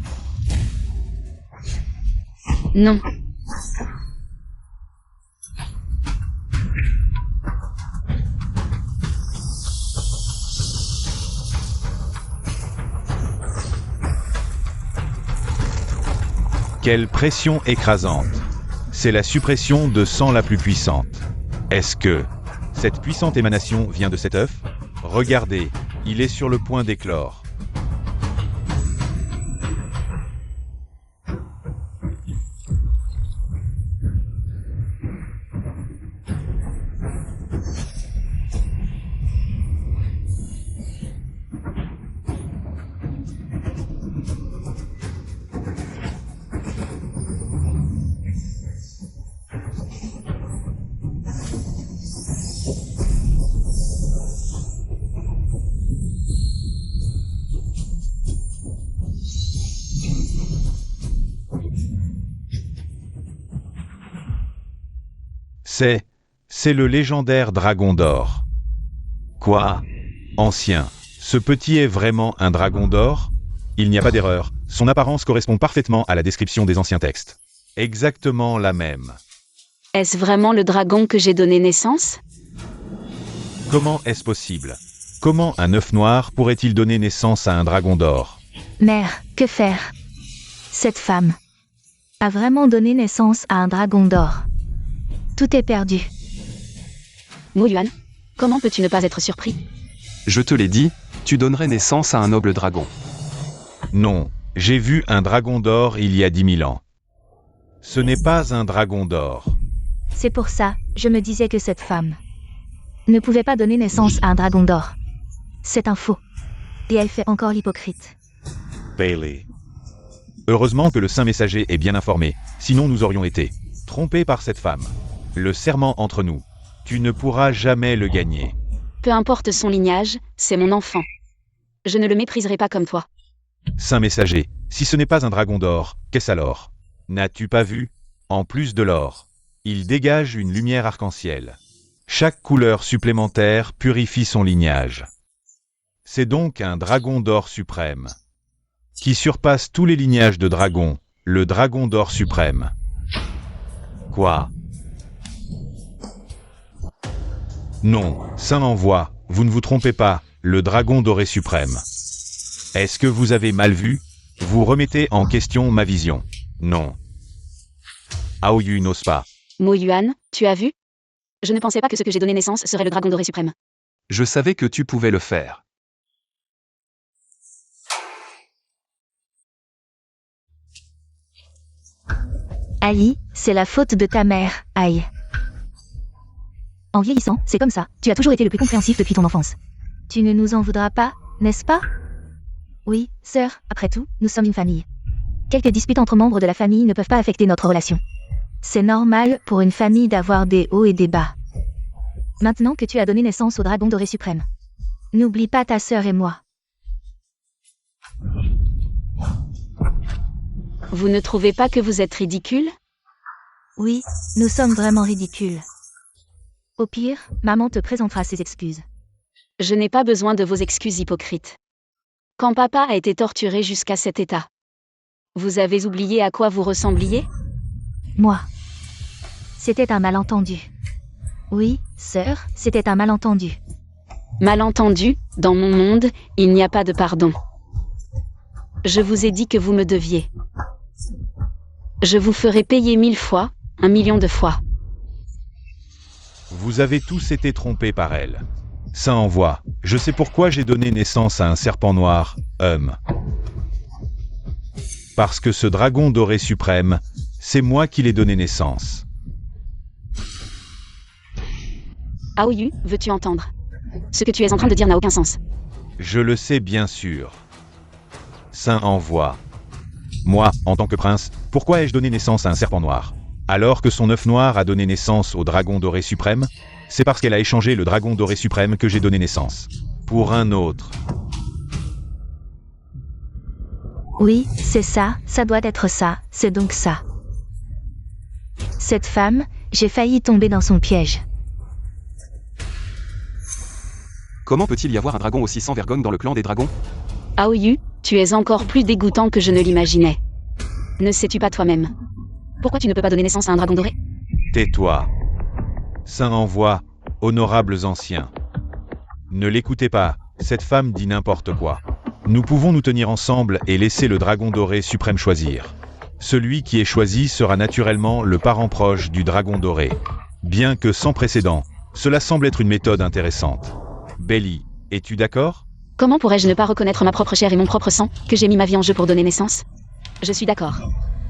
Non. Quelle pression écrasante. C'est la suppression de sang la plus puissante. Est-ce que cette puissante émanation vient de cet œuf? Regardez, il est sur le point d'éclore. C'est le légendaire dragon d'or. Quoi? Ancien, ce petit est vraiment un dragon d'or? Il n'y a pas d'erreur, son apparence correspond parfaitement à la description des anciens textes. Exactement la même. Est-ce vraiment le dragon que j'ai donné naissance? Comment est-ce possible? Comment un œuf noir pourrait-il donner naissance à un dragon d'or? Mère, que faire? Cette femme a vraiment donné naissance à un dragon d'or. Tout est perdu. Mo Yuan, comment peux-tu ne pas être surpris? Je te l'ai dit, tu donnerais naissance à un noble dragon. Non, j'ai vu un dragon d'or il y a 10 000 ans. Ce n'est pas un dragon d'or. C'est pour ça, je me disais que cette femme ne pouvait pas donner naissance à un dragon d'or. C'est un faux. Et elle fait encore l'hypocrite. Bailey. Heureusement que le saint messager est bien informé, sinon nous aurions été trompés par cette femme. Le serment entre nous. Tu ne pourras jamais le gagner. Peu importe son lignage, c'est mon enfant. Je ne le mépriserai pas comme toi. Saint messager, si ce n'est pas un dragon d'or, qu'est-ce alors? N'as-tu pas vu? En plus de l'or, il dégage une lumière arc-en-ciel. Chaque couleur supplémentaire purifie son lignage. C'est donc un dragon d'or suprême, qui surpasse tous les lignages de dragons, le dragon d'or suprême. Quoi? Non, Saint l'envoie, vous ne vous trompez pas, le dragon doré suprême. Est-ce que vous avez mal vu? Vous remettez en question ma vision. Non. Aoyu n'ose pas. Mo Yuan, tu as vu? Je ne pensais pas que ce que j'ai donné naissance serait le dragon doré suprême. Je savais que tu pouvais le faire. Ali, c'est la faute de ta mère, aïe. En vieillissant, c'est comme ça, tu as toujours été le plus compréhensif depuis ton enfance. Tu ne nous en voudras pas, n'est-ce pas? Oui, sœur, après tout, nous sommes une famille. Quelques disputes entre membres de la famille ne peuvent pas affecter notre relation. C'est normal pour une famille d'avoir des hauts et des bas. Maintenant que tu as donné naissance au dragon doré suprême, n'oublie pas ta sœur et moi. Vous ne trouvez pas que vous êtes ridicule? Oui, nous sommes vraiment ridicules. Au pire, maman te présentera ses excuses. Je n'ai pas besoin de vos excuses hypocrites. Quand papa a été torturé jusqu'à cet état, vous avez oublié à quoi vous ressembliez? Moi. C'était un malentendu. Oui, sœur, c'était un malentendu. Malentendu, dans mon monde, il n'y a pas de pardon. Je vous ai dit que vous me deviez. Je vous ferai payer 1000 fois, 1 million de fois. Vous avez tous été trompés par elle. Ça envoie. Je sais pourquoi j'ai donné naissance à un serpent noir, Parce que ce dragon doré suprême, c'est moi qui l'ai donné naissance. Aoyu, veux-tu entendre? Ce que tu es en train de dire n'a aucun sens. Je le sais bien sûr. Saint envoie. Moi, en tant que prince, pourquoi ai-je donné naissance à un serpent noir? Alors que son œuf noir a donné naissance au dragon doré suprême, c'est parce qu'elle a échangé le dragon doré suprême que j'ai donné naissance. Pour un autre. Oui, c'est ça, ça doit être ça, c'est donc ça. Cette femme, j'ai failli tomber dans son piège. Comment peut-il y avoir un dragon aussi sans vergogne dans le clan des dragons? Aoyu, tu es encore plus dégoûtant que je ne l'imaginais. Ne sais-tu pas toi-même? Pourquoi tu ne peux pas donner naissance à un dragon doré? Tais-toi. Saint envoie, honorables anciens. Ne l'écoutez pas, cette femme dit n'importe quoi. Nous pouvons nous tenir ensemble et laisser le dragon doré suprême choisir. Celui qui est choisi sera naturellement le parent proche du dragon doré. Bien que sans précédent, cela semble être une méthode intéressante. Belly, es-tu d'accord? Comment pourrais-je ne pas reconnaître ma propre chair et mon propre sang, que j'ai mis ma vie en jeu pour donner naissance? Je suis d'accord.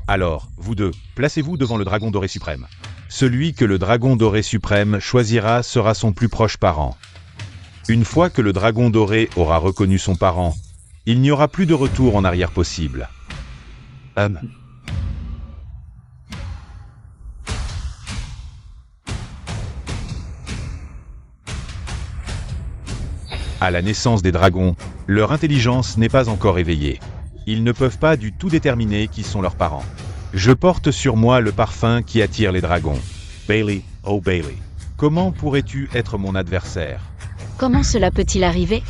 Alors, vous deux, placez-vous devant le dragon doré suprême. Celui que le dragon doré suprême choisira sera son plus proche parent. Une fois que le dragon doré aura reconnu son parent, il n'y aura plus de retour en arrière possible. À la naissance des dragons, leur intelligence n'est pas encore éveillée. Ils ne peuvent pas du tout déterminer qui sont leurs parents. Je porte sur moi le parfum qui attire les dragons. Bailey, oh Bailey, comment pourrais-tu être mon adversaire? Comment cela peut-il arriver?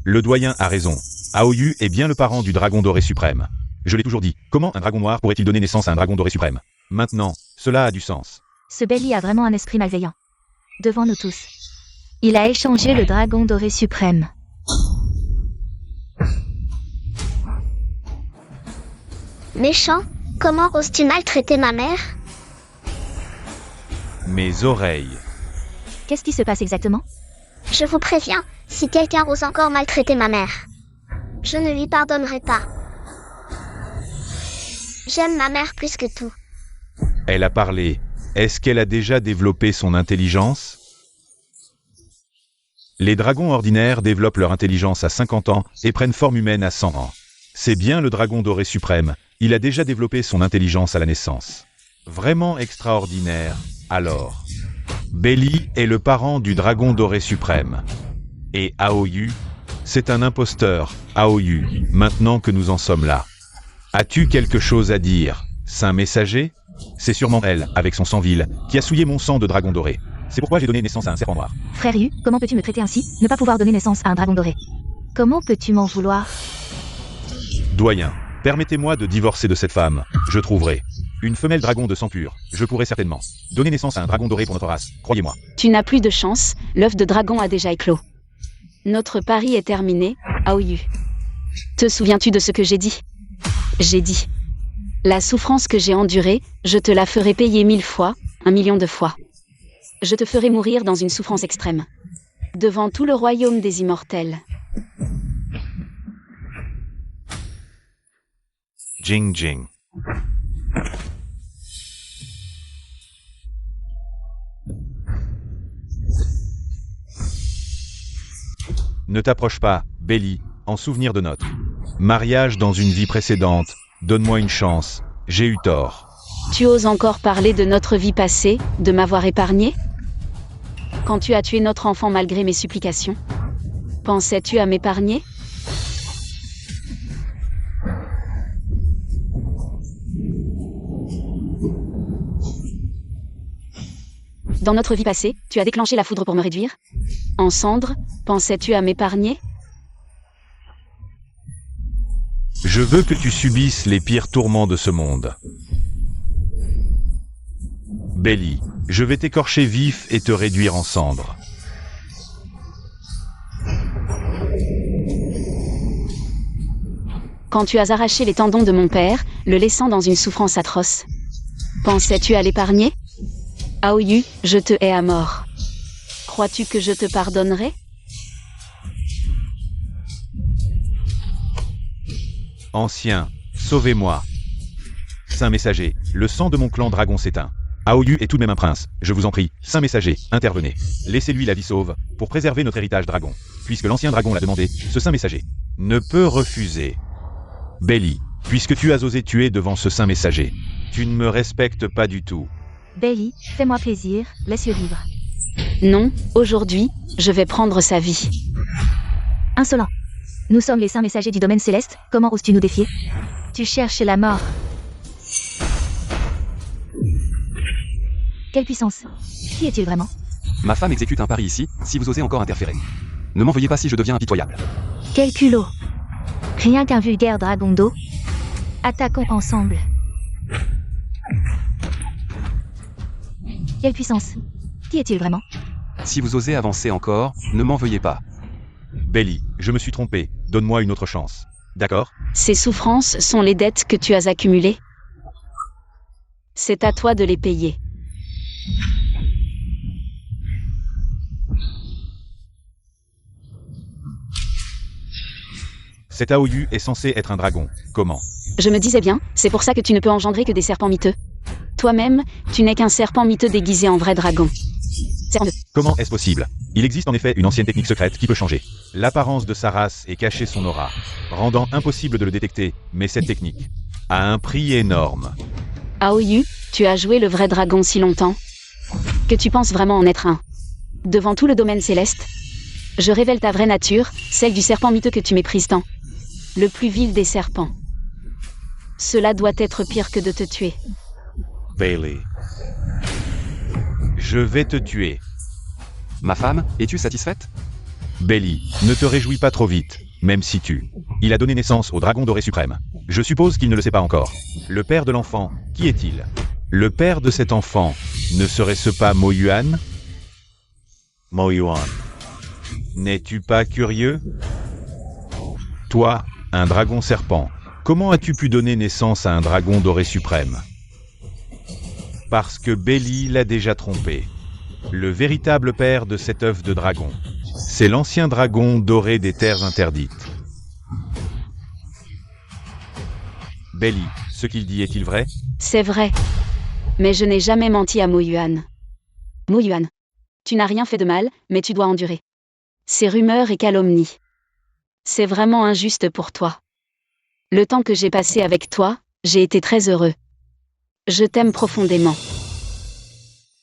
Le doyen a raison. Aoyu est bien le parent du dragon doré suprême. Je l'ai toujours dit, comment un dragon noir pourrait-il donner naissance à un dragon doré suprême? Maintenant, cela a du sens. Ce Belly a vraiment un esprit malveillant. Devant nous tous. Il a échangé le dragon doré suprême. Méchant, comment oses-tu maltraiter ma mère? Mes oreilles. Qu'est-ce qui se passe exactement? Je vous préviens, si quelqu'un ose encore maltraiter ma mère, je ne lui pardonnerai pas. J'aime ma mère plus que tout. Elle a parlé. Est-ce qu'elle a déjà développé son intelligence? Les dragons ordinaires développent leur intelligence à 50 ans et prennent forme humaine à 100 ans. C'est bien le dragon doré suprême, il a déjà développé son intelligence à la naissance. Vraiment extraordinaire, alors. Belly est le parent du dragon doré suprême. Et Aoyu, c'est un imposteur, Aoyu, maintenant que nous en sommes là. As-tu quelque chose à dire, saint messager? C'est sûrement elle, avec son sang vil, qui a souillé mon sang de dragon doré. C'est pourquoi j'ai donné naissance à un serpent noir. Frère Yu, comment peux-tu me traiter ainsi, ne pas pouvoir donner naissance à un dragon doré? Comment peux-tu m'en vouloir? Doyen, permettez-moi de divorcer de cette femme, je trouverai. Une femelle dragon de sang pur, je pourrai certainement donner naissance à un dragon doré pour notre race, croyez-moi. Tu n'as plus de chance, l'œuf de dragon a déjà éclos. Notre pari est terminé, Aoyu. Te souviens-tu de ce que j'ai dit? J'ai dit. La souffrance que j'ai endurée, je te la ferai payer 1000 fois, 1 million de fois. Je te ferai mourir dans une souffrance extrême. Devant tout le royaume des immortels. Jing Jing. Ne t'approche pas, Belly, en souvenir de notre mariage dans une vie précédente. Donne-moi une chance, j'ai eu tort. Tu oses encore parler de notre vie passée, de m'avoir épargné? Quand tu as tué notre enfant malgré mes supplications? Pensais-tu à m'épargner? Dans notre vie passée, tu as déclenché la foudre pour me réduire? En cendres, pensais-tu à m'épargner? Je veux que tu subisses les pires tourments de ce monde. Belly, je vais t'écorcher vif et te réduire en cendres. Quand tu as arraché les tendons de mon père, le laissant dans une souffrance atroce. Pensais-tu à l'épargner? Aoyu, je te hais à mort. Crois-tu que je te pardonnerai? Ancien, sauvez-moi. Saint messager, le sang de mon clan dragon s'éteint. Aoyu est tout de même un prince, je vous en prie, saint messager, intervenez. Laissez-lui la vie sauve, pour préserver notre héritage dragon. Puisque l'ancien dragon l'a demandé, ce saint messager ne peut refuser. Belly, puisque tu as osé tuer devant ce saint messager, tu ne me respectes pas du tout. Belly, fais-moi plaisir, laisse-le vivre. Non, aujourd'hui, je vais prendre sa vie. Insolent. Nous sommes les saints messagers du domaine céleste, comment oses-tu nous défier? Tu cherches la mort. Quelle puissance? Qui est-il vraiment? Ma femme exécute un pari ici, si vous osez encore interférer. Ne m'en veuillez pas si je deviens impitoyable. Quel culot! Rien qu'un vulgaire dragon d'eau. Attaquons ensemble. Quelle puissance? Qui est-il vraiment? Si vous osez avancer encore, ne m'en veuillez pas. Belly, je me suis trompé, donne-moi une autre chance. D'accord? Ces souffrances sont les dettes que tu as accumulées. C'est à toi de les payer. Cet Aoyu est censé être un dragon. Comment? Je me disais bien, c'est pour ça que tu ne peux engendrer que des serpents miteux. Toi-même, tu n'es qu'un serpent miteux déguisé en vrai dragon. Comment est-ce possible? Il existe en effet une ancienne technique secrète qui peut changer l'apparence de sa race et cacher son aura, rendant impossible de le détecter, mais cette technique a un prix énorme. Aoyu, tu as joué le vrai dragon si longtemps que tu penses vraiment en être un. Devant tout le domaine céleste, je révèle ta vraie nature, celle du serpent miteux que tu méprises tant. Le plus vil des serpents. Cela doit être pire que de te tuer. Bailey. Je vais te tuer. Ma femme, es-tu satisfaite? Belly, ne te réjouis pas trop vite, même si il a donné naissance au dragon doré suprême. Je suppose qu'il ne le sait pas encore. Le père de l'enfant, qui est-il? Le père de cet enfant, ne serait-ce pas Mo Yuan? Mo Yuan. N'es-tu pas curieux? Toi, un dragon serpent, comment as-tu pu donner naissance à un dragon doré suprême? Parce que Belly l'a déjà trompé. Le véritable père de cet œuf de dragon, c'est l'ancien dragon doré des terres interdites. Belly, ce qu'il dit est-il vrai? C'est vrai. Mais je n'ai jamais menti à Mo Yuan. Mo Yuan, tu n'as rien fait de mal, mais tu dois endurer ces rumeurs et calomnies. C'est vraiment injuste pour toi. Le temps que j'ai passé avec toi, j'ai été très heureux. Je t'aime profondément.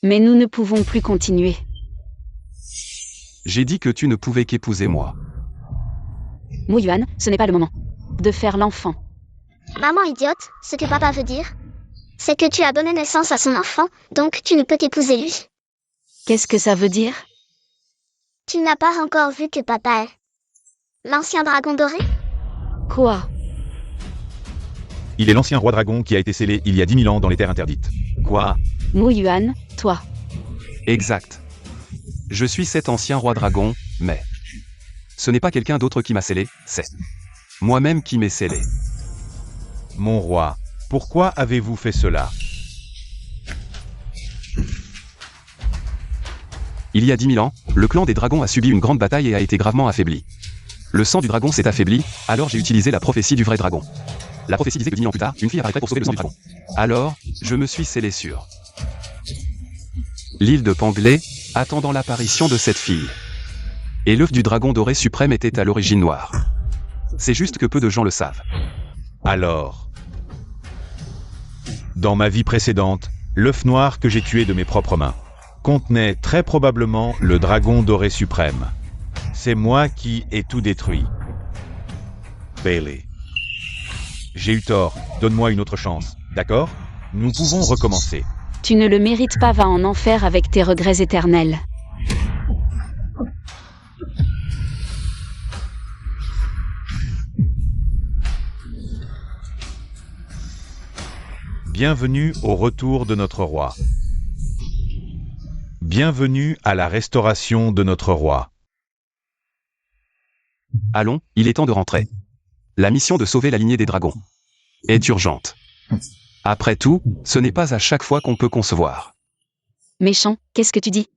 Mais nous ne pouvons plus continuer. J'ai dit que tu ne pouvais qu'épouser moi. Mo Yuan, ce n'est pas le moment de faire l'enfant. Maman idiote, ce que papa veut dire, c'est que tu as donné naissance à son enfant, donc tu ne peux qu'épouser lui. Qu'est-ce que ça veut dire? Tu n'as pas encore vu que papa est l'ancien dragon doré? Quoi? Il est l'ancien roi dragon qui a été scellé il y a 10 000 ans dans les terres interdites. Quoi? Mo Yuan, toi. Exact. Je suis cet ancien roi dragon, mais ce n'est pas quelqu'un d'autre qui m'a scellé, c'est moi-même qui m'ai scellé. Mon roi, pourquoi avez-vous fait cela? Il y a 10 000 ans, le clan des dragons a subi une grande bataille et a été gravement affaibli. Le sang du dragon s'est affaibli, alors j'ai utilisé la prophétie du vrai dragon. La prophétie disait que 10 000 ans plus tard, une fille apparaîtrait pour sauver le sang du dragon. Alors, je me suis scellé sur l'île de Panglé, attendant l'apparition de cette fille. Et l'œuf du dragon doré suprême était à l'origine noir. C'est juste que peu de gens le savent. Alors, dans ma vie précédente, l'œuf noir que j'ai tué de mes propres mains contenait très probablement le dragon doré suprême. C'est moi qui ai tout détruit. Bailey. J'ai eu tort, donne-moi une autre chance, d'accord? Nous pouvons recommencer. Tu ne le mérites pas, va en enfer avec tes regrets éternels. Bienvenue au retour de notre roi. Bienvenue à la restauration de notre roi. Allons, il est temps de rentrer. La mission de sauver la lignée des dragons est urgente. Après tout, ce n'est pas à chaque fois qu'on peut concevoir. Méchant, qu'est-ce que tu dis?